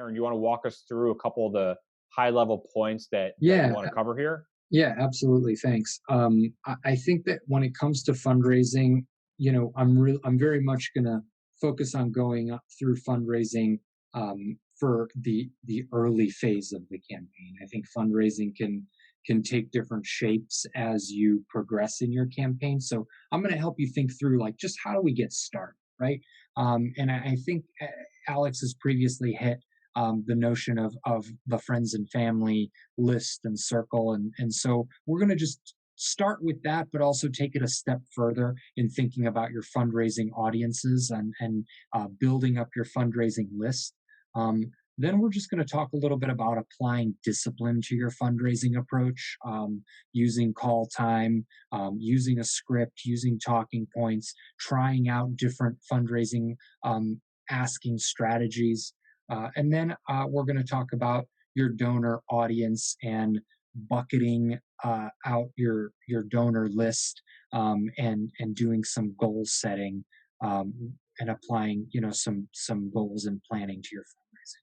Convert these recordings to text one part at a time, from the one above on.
Aaron, you want to walk us through a couple of the high level points that you Yeah, want to cover here? yeah, absolutely. Thanks. I think that when it comes to fundraising, I'm very much gonna focus on going up through fundraising for the early phase of the campaign. I think fundraising can take different shapes as you progress in your campaign. So I'm going to help you think through like just how do we get started, right? And I think Alex has previously hit the notion of the friends and family list and circle. And so we're going to just start with that, but also take it a step further in thinking about your fundraising audiences and building up your fundraising list. Um, then we're just going to talk a little bit about applying discipline to your fundraising approach, using call time, using a script, using talking points, trying out different fundraising asking strategies. And then we're going to talk about your donor audience and bucketing out your donor list and doing some goal setting and applying some goals and planning to your fundraising.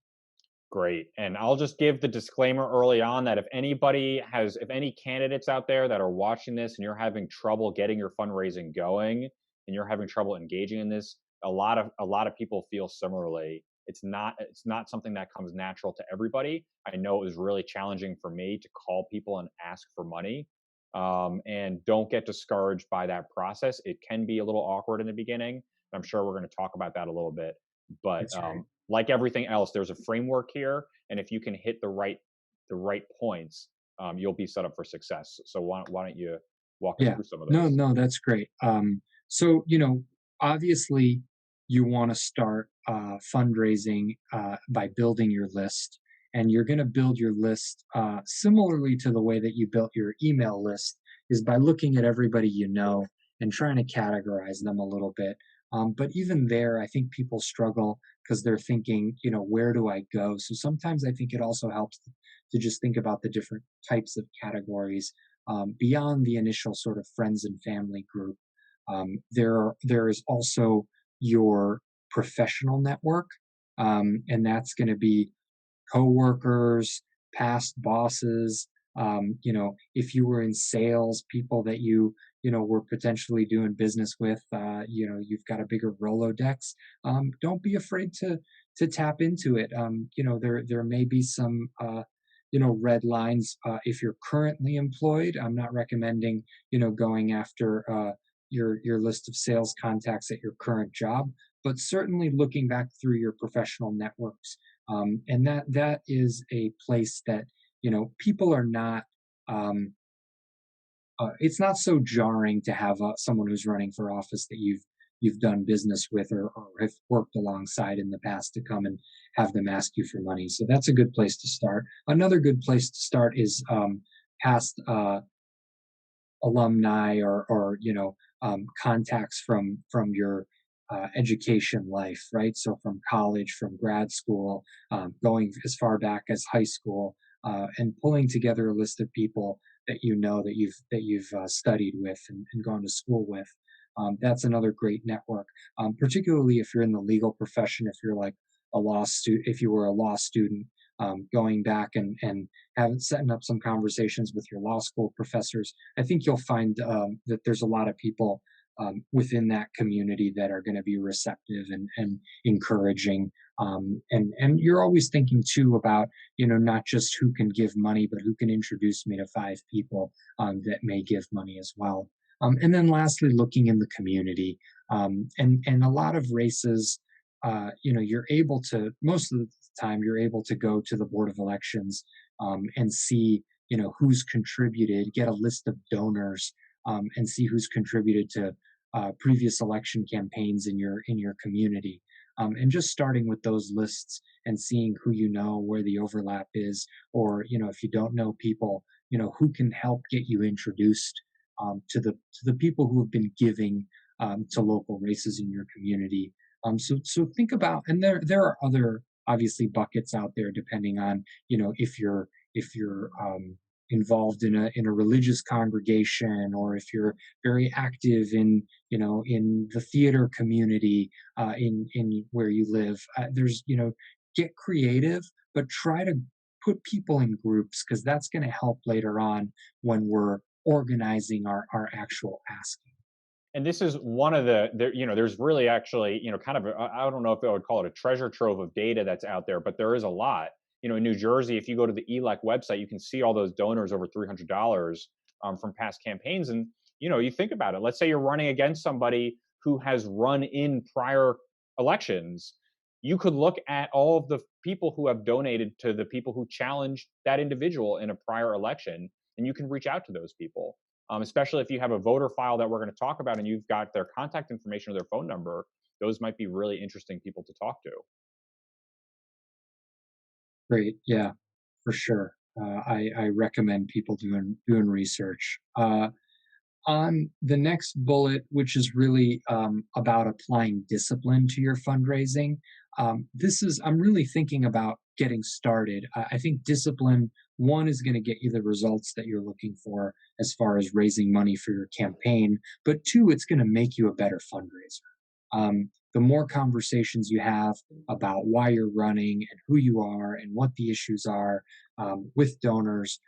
Great. And I'll just give the disclaimer early on that if any candidates out there that are watching this and you're having trouble getting your fundraising going and you're having trouble engaging in this, a lot of people feel similarly. It's not something that comes natural to everybody. I know it was really challenging for me to call people and ask for money. And don't get discouraged by that process. It can be a little awkward in the beginning. I'm sure we're going to talk about that a little bit. But That's right. like everything else, there's a framework here, and if you can hit the right points, you'll be set up for success. So why don't you walk us Yeah. through some of No, those? no, that's great. So, obviously you want to start fundraising by building your list. And you're going to build your list similarly to the way that you built your email list, is by looking at everybody you know and trying to categorize them a little bit. But even there, I think people struggle because they're thinking, where do I go? So sometimes I think it also helps to just think about the different types of categories beyond the initial sort of friends and family group. There is also your professional network, and that's going to be coworkers, past bosses. If you were in sales, people that were potentially doing business with. You've got a bigger Rolodex. Don't be afraid to tap into it. There may be some red lines if you're currently employed. I'm not recommending going after your list of sales contacts at your current job, but certainly looking back through your professional networks. And that is a place that people are not. It's not so jarring to have someone who's running for office that you've done business with or have worked alongside in the past to come and have them ask you for money. So that's a good place to start. Another good place to start is past alumni or contacts from your education life, right? So from college, from grad school, going as far back as high school, and pulling together a list of people that you've studied with and gone to school with. That's another great network, particularly if you're in the legal profession. If you're like a law student, if you were a law student, going back and having setting up some conversations with your law school professors, I think you'll find that there's a lot of people within that community that are going to be receptive and encouraging. And you're always thinking too about not just who can give money, but who can introduce me to five people that may give money as well. And then lastly, looking in the community, and a lot of races. You're able to, most of the time you're able to go to the board of elections and see who's contributed, get a list of donors, and see who's contributed to previous election campaigns in your community, and just starting with those lists and seeing who where the overlap is, or if you don't know people, who can help get you introduced to the people who have been giving to local races in your community. So think about, and there are other obviously buckets out there depending on if you're involved in a religious congregation, or if you're very active in the theater community in where you live. There's get creative, but try to put people in groups, because that's going to help later on when we're organizing our actual asking. And this is one of the there, there's really actually, kind of I don't know if I would call it a treasure trove of data that's out there, but there is a lot. In New Jersey, if you go to the ELEC website, you can see all those donors over $300 from past campaigns. And you think about it. Let's say you're running against somebody who has run in prior elections. You could look at all of the people who have donated to the people who challenged that individual in a prior election, and you can reach out to those people, especially if you have a voter file that we're going to talk about and you've got their contact information or their phone number. Those might be really interesting people to talk to. Great, yeah, for sure. I recommend people doing research. On the next bullet, which is really about applying discipline to your fundraising, I'm really thinking about getting started. I think discipline, one, is going to get you the results that you're looking for as far as raising money for your campaign, but two, it's going to make you a better fundraiser. The more conversations you have about why you're running and who you are and what the issues are with donors,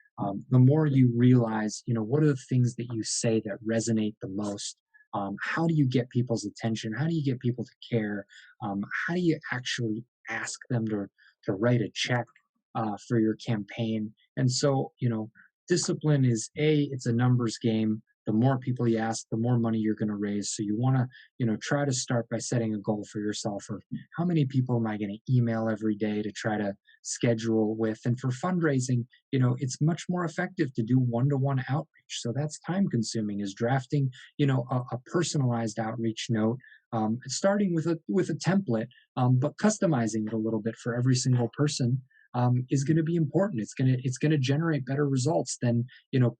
the more you realize, what are the things that you say that resonate the most. How do you get people's attention? How do you get people to care? How do you actually ask them to write a check for your campaign? And so, discipline is it's a numbers game. The more people you ask, the more money you're going to raise. So you want to, try to start by setting a goal for yourself of how many people am I going to email every day to try to schedule with. And for fundraising, it's much more effective to do one-to-one outreach. So that's time consuming, is drafting, a personalized outreach note, starting with a template, but customizing it a little bit for every single person. Is going to be important. It's going to generate better results than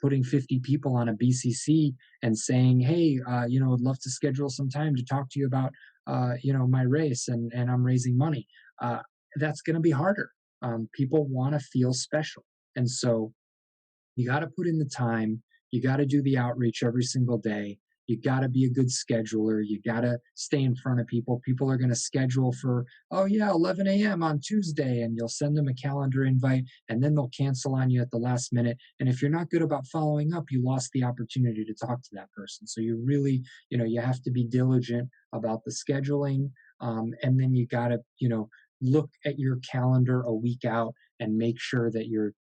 putting 50 people on a BCC and saying, hey, I'd love to schedule some time to talk to you about my race, and I'm raising money. That's going to be harder. People want to feel special, and so you got to put in the time. You got to do the outreach every single day. You got to be a good scheduler. You got to stay in front of people. People are going to schedule for, oh, yeah, 11 a.m. on Tuesday, and you'll send them a calendar invite, and then they'll cancel on you at the last minute. And if you're not good about following up, you lost the opportunity to talk to that person. So you really, you have to be diligent about the scheduling. And then you got to, look at your calendar a week out and make sure that you're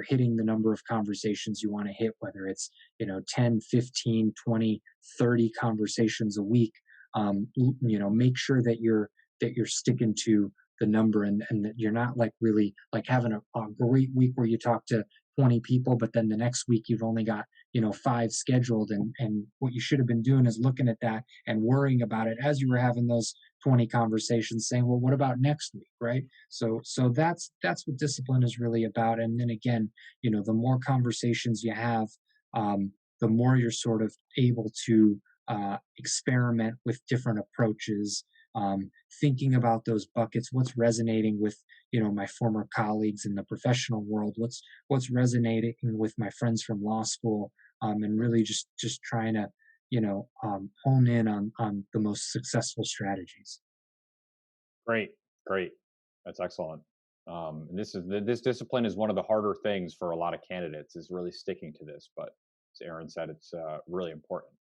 hitting the number of conversations you want to hit, whether it's 10, 15, 20, 30 conversations a week. Make sure that you're sticking to the number, and that you're not like really like having a great week where you talk to 20 people, but then the next week you've only got 5 scheduled, and what you should have been doing is looking at that and worrying about it as you were having those 20 conversations, saying, well, what about next week, right? So that's what discipline is really about. And then again, the more conversations you have, the more you're sort of able to experiment with different approaches, thinking about those buckets, what's resonating with my former colleagues in the professional world, what's resonating with my friends from law school, and really just trying to hone in on the most successful strategies. Great, great. That's excellent. And this discipline is one of the harder things for a lot of candidates, is really sticking to this. But as Aaron said, it's really important.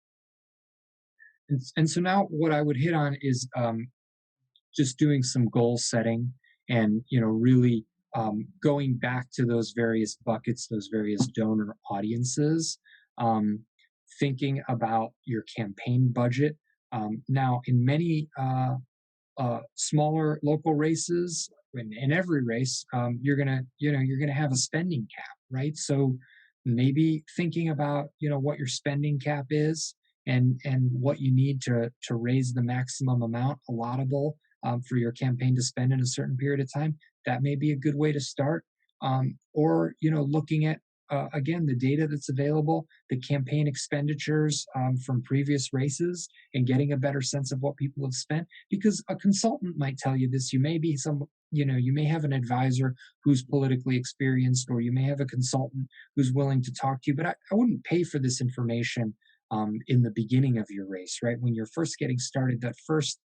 And so now what I would hit on is just doing some goal setting, and really going back to those various buckets, those various donor audiences, um, thinking about your campaign budget. Now, in many smaller local races, in every race, you're gonna have a spending cap, right? So maybe thinking about what your spending cap is, and what you need to raise the maximum amount allotable for your campaign to spend in a certain period of time. That may be a good way to start. Or looking at again, the data that's available, the campaign expenditures from previous races, and getting a better sense of what people have spent. Because a consultant might tell you this. You may have an advisor who's politically experienced, or you may have a consultant who's willing to talk to you. But I wouldn't pay for this information in the beginning of your race, right? When you're first getting started, that first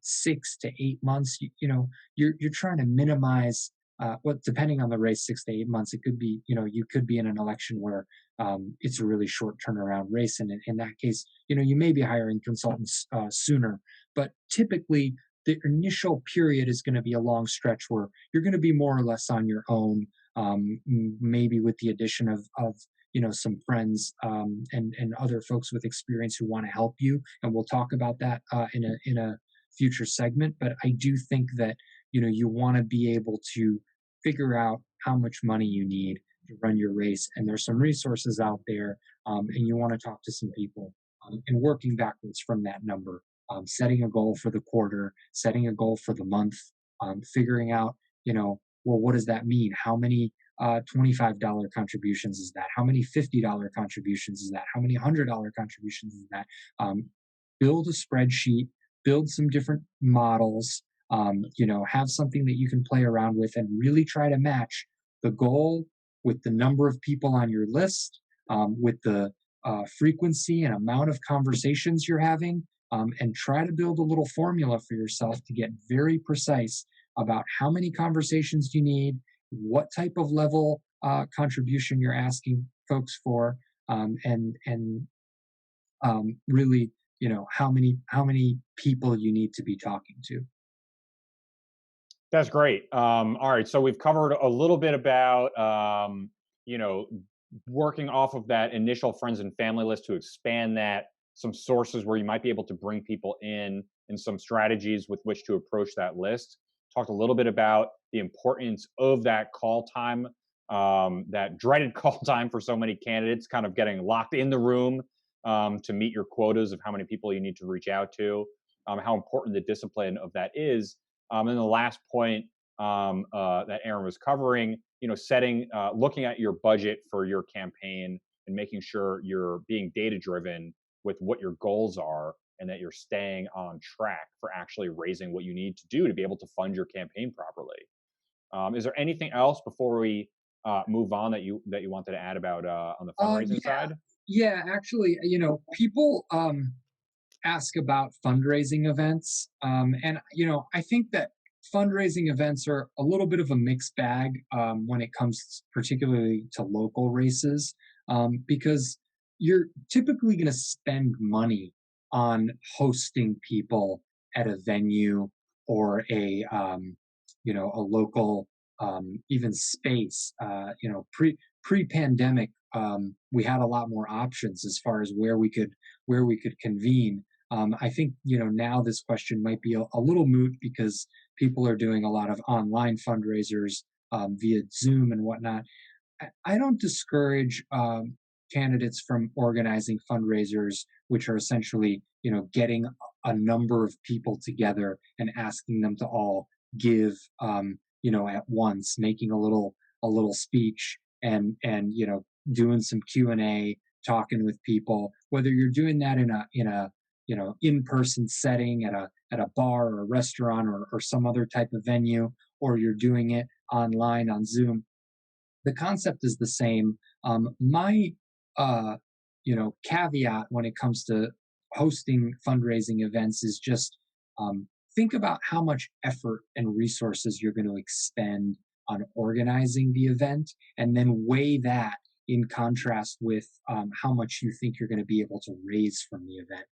6 to 8 months, you're trying to minimize, well, depending on the race, 6 to 8 months. It could be, you could be in an election where it's a really short turnaround race. And in that case, you may be hiring consultants sooner. But typically, the initial period is going to be a long stretch where you're going to be more or less on your own, maybe with the addition of some friends, and other folks with experience who want to help you. And we'll talk about that in a future segment. But I do think that you want to be able to figure out how much money you need to run your race, and there's some resources out there, and you want to talk to some people, and working backwards from that number, setting a goal for the quarter, setting a goal for the month, figuring out, well, what does that mean? How many $25 contributions is that? How many $50 contributions is that? How many $100 contributions is that? Build a spreadsheet, build some different models, have something that you can play around with and really try to match the goal with the number of people on your list, with the frequency and amount of conversations you're having, and try to build a little formula for yourself to get very precise about how many conversations you need, what type of level contribution you're asking folks for, and really, how many people you need to be talking to. That's great. All right, so we've covered a little bit about you know working off of that initial friends and family list to expand that, some sources where you might be able to bring people in, and some strategies with which to approach that list. Talked a little bit about the importance of that call time, that dreaded call time for so many candidates, kind of getting locked in the room to meet your quotas of how many people you need to reach out to, how important the discipline of that is. And the last point that Aaron was covering, setting, looking at your budget for your campaign and making sure you're being data driven with what your goals are, and that you're staying on track for actually raising what you need to do to be able to fund your campaign properly. Is there anything else before we move on that you wanted to add about on the fundraising Yeah, side? yeah. Actually, people ask about fundraising events, and I think that fundraising events are a little bit of a mixed bag, when it comes particularly to local races, because you're typically going to spend money on hosting people at a venue or a local, even space. Pre-pandemic, we had a lot more options as far as where we could convene. I think now this question might be a little moot because people are doing a lot of online fundraisers, via Zoom and whatnot. I don't discourage candidates from organizing fundraisers, which are essentially getting a number of people together and asking them to all give, at once, making a little speech, and doing some Q&A, talking with people. Whether you're doing that in a in-person setting at a bar or a restaurant, or some other type of venue, or you're doing it online on Zoom, the concept is the same. My caveat when it comes to hosting fundraising events is just, think about how much effort and resources you're going to expend on organizing the event, and then weigh that in contrast with, how much you think you're going to be able to raise from the event.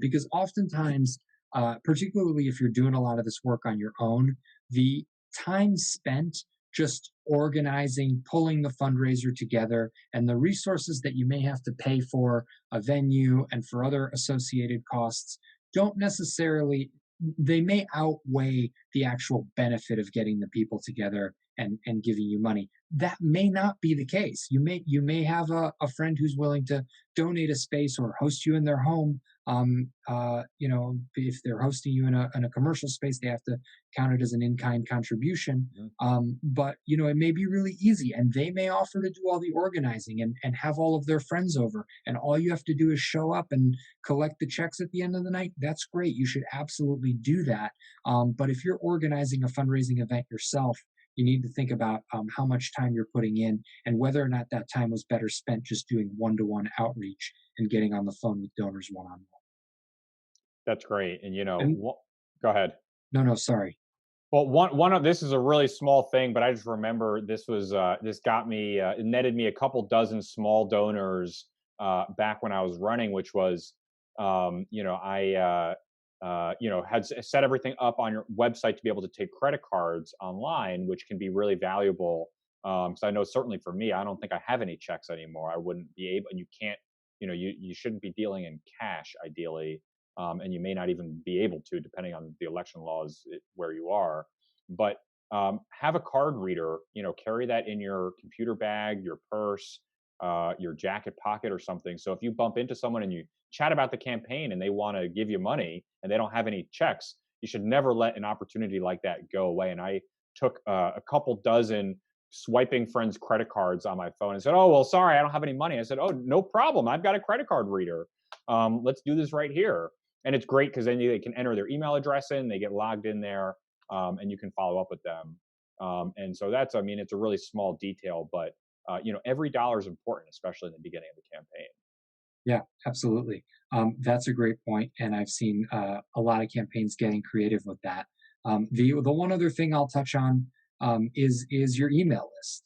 Because oftentimes, particularly if you're doing a lot of this work on your own, the time spent just organizing, pulling the fundraiser together, and the resources that you may have to pay for a venue and for other associated costs don't necessarily, they may outweigh the actual benefit of getting the people together and giving you money. That may not be the case. You may have a friend who's willing to donate a space or host you in their home. If they're hosting you in a commercial space, they have to count it as an in-kind contribution. Mhm. But it may be really easy, and they may offer to do all the organizing and have all of their friends over, and all you have to do is show up and collect the checks at the end of the night. That's great. You should absolutely do that. But if you're organizing a fundraising event yourself, you need to think about, how much time you're putting in, and whether or not that time was better spent just doing one-to-one outreach and getting on the phone with donors one-on-one. That's great. And And Go ahead. No, no, sorry. Well, one of this is a really small thing, but I just remember this got me it netted me a couple dozen small donors back when I was running, which was had set everything up on your website to be able to take credit cards online, which can be really valuable. Because I know certainly for me, I don't think I have any checks anymore. I wouldn't be able, and you can't, you shouldn't be dealing in cash ideally, and you may not even be able to, depending on the election laws where you are. But have a card reader. Carry that in your computer bag, your purse, your jacket pocket, or something. So if you bump into someone and you chat about the campaign and they want to give you money and they don't have any checks, you should never let an opportunity like that go away. And I took a couple dozen swiping friends' credit cards on my phone and said, "Oh, well, sorry, I don't have any money." I said, "Oh, no problem. I've got a credit card reader. Let's do this right here." And it's great because then they can enter their email address in, they get logged in there, and you can follow up with them. And so I mean, it's a really small detail, but every dollar is important, especially in the beginning of the campaign. Yeah, absolutely. That's a great point, and I've seen a lot of campaigns getting creative with that. The one other thing I'll touch on is your email list.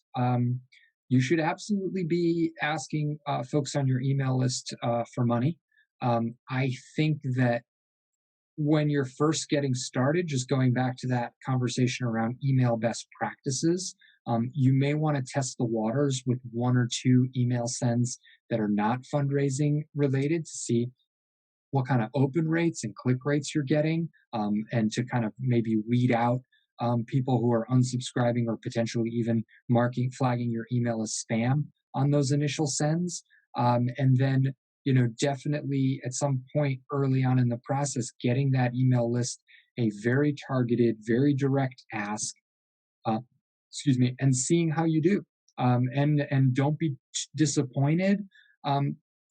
You should absolutely be asking folks on your email list for money. I think that when you're first getting started, just going back to that conversation around email best practices, you may want to test the waters with one or two email sends that are not fundraising related to see what kind of open rates and click rates you're getting, and to kind of maybe weed out people who are unsubscribing or potentially even flagging your email as spam on those initial sends. And then, definitely at some point early on in the process, getting that email list a very targeted, very direct ask, uh, excuse me, and seeing how you do. And don't be disappointed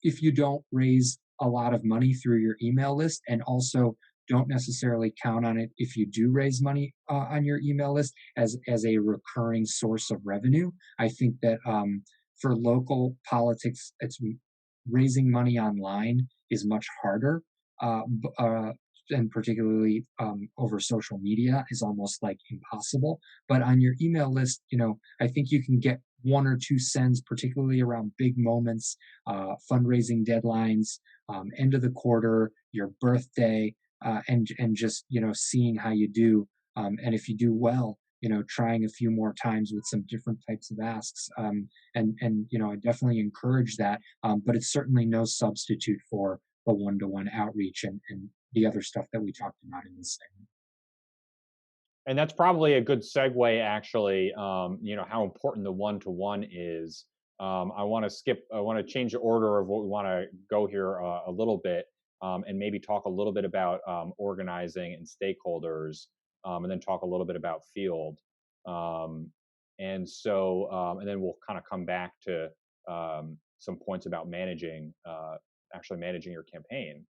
if you don't raise a lot of money through your email list, and also don't necessarily count on it if you do raise money on your email list as a recurring source of revenue. I think that for local politics, it's raising money online is much harder. And particularly over social media is almost like impossible. But on your email list, I think you can get one or two sends, particularly around big moments, fundraising deadlines, end of the quarter, your birthday, and just seeing how you do. And if you do well, trying a few more times with some different types of asks. And I definitely encourage that. But it's certainly no substitute for the one-to-one outreach and the other stuff that we talked about in this segment. And that's probably a good segue, actually. How important the one to one is. I want to change the order of what we want to go here a little bit, and maybe talk a little bit about organizing and stakeholders, and then talk a little bit about field. Um, and then we'll kind of come back to some points about actually managing your campaign.